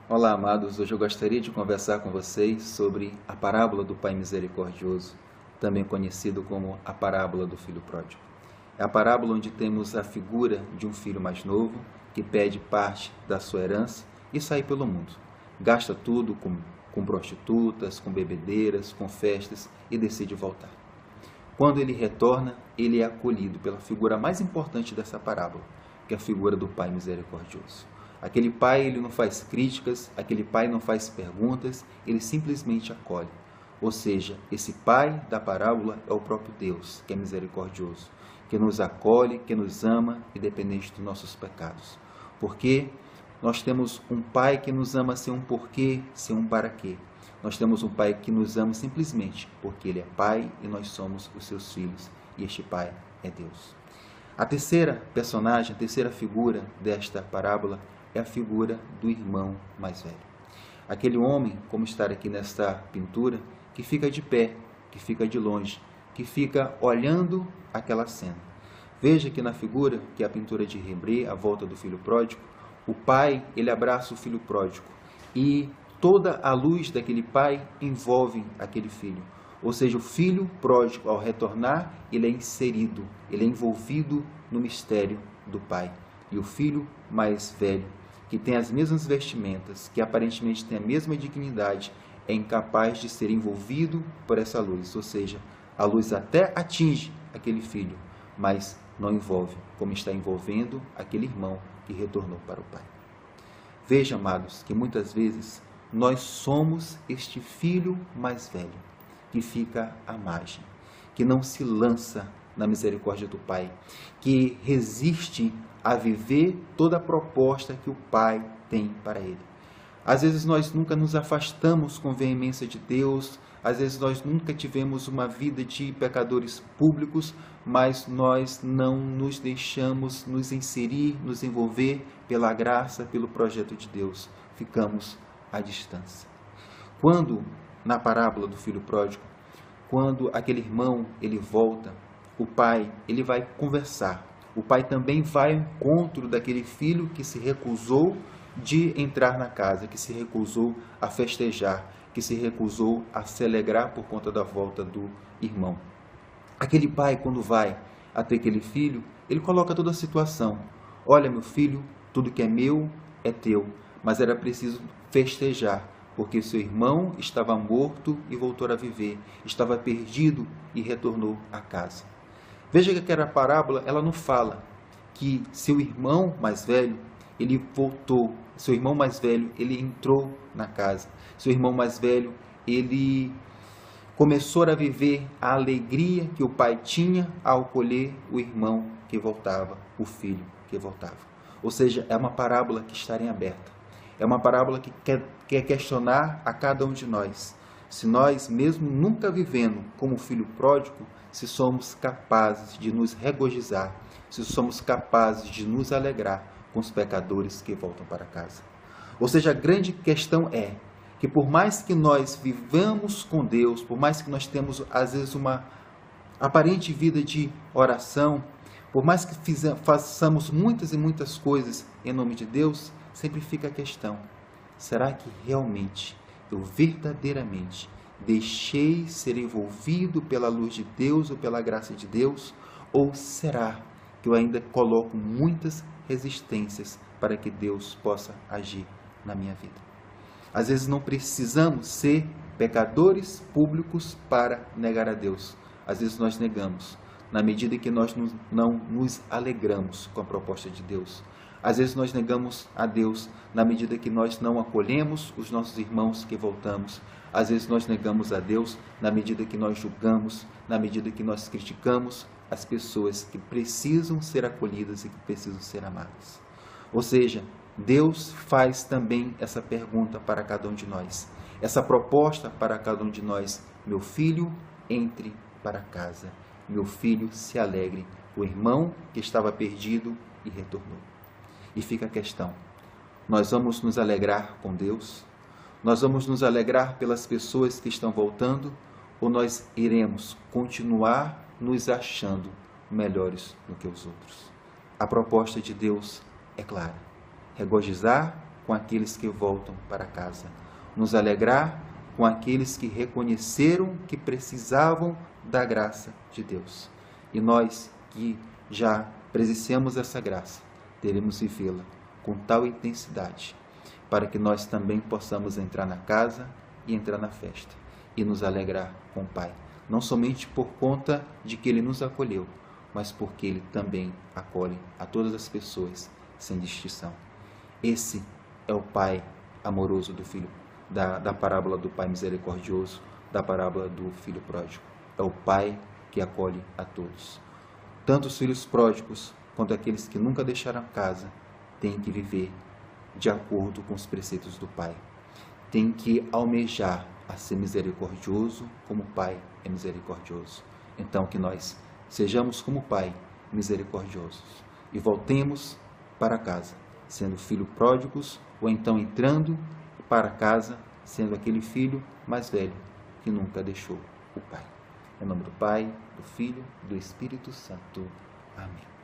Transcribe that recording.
Olá, amados. Hoje eu gostaria de conversar com vocês sobre a parábola do Pai Misericordioso, também conhecido como a parábola do Filho Pródigo. É a parábola onde temos a figura de um filho mais novo que pede parte da sua herança e sai pelo mundo. Gasta tudo com prostitutas, com bebedeiras, com festas e decide voltar. Quando ele retorna, ele é acolhido pela figura mais importante dessa parábola, que é a figura do Pai Misericordioso. Aquele pai, ele não faz críticas, aquele pai não faz perguntas, ele simplesmente acolhe. Ou seja, esse pai da parábola é o próprio Deus, que é misericordioso, que nos acolhe, que nos ama, independente dos nossos pecados. Porque nós temos um pai que nos ama sem um porquê, sem um para quê. Nós temos um pai que nos ama simplesmente porque ele é pai e nós somos os seus filhos. E este pai é Deus. A terceira personagem, a terceira figura desta parábola é a figura do irmão mais velho. Aquele homem, como está aqui nesta pintura, que fica de pé, que fica de longe, que fica olhando aquela cena. Veja que na figura, que é a pintura de Rembrandt, a volta do filho pródigo, o pai, ele abraça o filho pródigo e toda a luz daquele pai envolve aquele filho. Ou seja, o filho pródigo, ao retornar, ele é inserido, ele é envolvido no mistério do pai. E o filho mais velho, que tem as mesmas vestimentas, que aparentemente tem a mesma dignidade, é incapaz de ser envolvido por essa luz. Ou seja, a luz até atinge aquele filho, mas não envolve, como está envolvendo aquele irmão que retornou para o pai. Veja, amados, que muitas vezes nós somos este filho mais velho, que fica à margem, que não se lança na misericórdia do Pai, que resiste a viver toda a proposta que o Pai tem para ele. Às vezes nós nunca nos afastamos com veemência de Deus, às vezes nós nunca tivemos uma vida de pecadores públicos, mas nós não nos deixamos nos inserir, nos envolver pela graça, pelo projeto de Deus. Ficamos à distância. Quando, na parábola do filho pródigo, quando aquele irmão ele volta, o pai ele vai conversar. O pai também vai ao encontro daquele filho que se recusou de entrar na casa, que se recusou a festejar, que se recusou a se alegrar por conta da volta do irmão. Aquele pai, quando vai até aquele filho, ele coloca toda a situação. Olha, meu filho, tudo que é meu é teu, mas era preciso festejar, porque seu irmão estava morto e voltou a viver, estava perdido e retornou a casa. Veja que aquela parábola, ela não fala que seu irmão mais velho, ele voltou, seu irmão mais velho, ele entrou na casa, seu irmão mais velho, ele começou a viver a alegria que o pai tinha ao colher o irmão que voltava, o filho que voltava. Ou seja, é uma parábola que está em aberta. É uma parábola que quer questionar a cada um de nós. Se nós, mesmo nunca vivendo como filho pródigo, se somos capazes de nos regozijar, se somos capazes de nos alegrar com os pecadores que voltam para casa. Ou seja, a grande questão é que por mais que nós vivamos com Deus, por mais que nós temos às vezes uma aparente vida de oração, por mais que façamos muitas e muitas coisas em nome de Deus, sempre fica a questão: será que realmente, eu verdadeiramente deixei ser envolvido pela luz de Deus ou pela graça de Deus? Ou será que eu ainda coloco muitas resistências para que Deus possa agir na minha vida? Às vezes não precisamos ser pecadores públicos para negar a Deus. Às vezes nós negamos, na medida que nós não nos alegramos com a proposta de Deus. Às vezes nós negamos a Deus na medida que nós não acolhemos os nossos irmãos que voltamos. Às vezes nós negamos a Deus na medida que nós julgamos, na medida que nós criticamos as pessoas que precisam ser acolhidas e que precisam ser amadas. Ou seja, Deus faz também essa pergunta para cada um de nós, essa proposta para cada um de nós: meu filho, entre para casa, meu filho, se alegre, o irmão que estava perdido e retornou. E fica a questão: nós vamos nos alegrar com Deus? Nós vamos nos alegrar pelas pessoas que estão voltando? Ou nós iremos continuar nos achando melhores do que os outros? A proposta de Deus é clara: regozijar com aqueles que voltam para casa, nos alegrar com aqueles que reconheceram que precisavam da graça de Deus. E nós que já presenciamos essa graça, teremos de vê-la com tal intensidade, para que nós também possamos entrar na casa e entrar na festa e nos alegrar com o Pai, não somente por conta de que Ele nos acolheu, mas porque Ele também acolhe a todas as pessoas, sem distinção. Esse é o Pai amoroso do Filho, da parábola do Pai misericordioso, da parábola do Filho pródigo. É o Pai que acolhe a todos. Tanto os filhos pródigos quanto aqueles que nunca deixaram a casa têm que viver de acordo com os preceitos do Pai. Tem que almejar a ser misericordioso como o Pai é misericordioso. Então que nós sejamos como o Pai, misericordiosos, e voltemos para casa, sendo filhos pródigos, ou então entrando para casa, sendo aquele filho mais velho que nunca deixou o Pai. Em nome do Pai, do Filho e do Espírito Santo. Amém.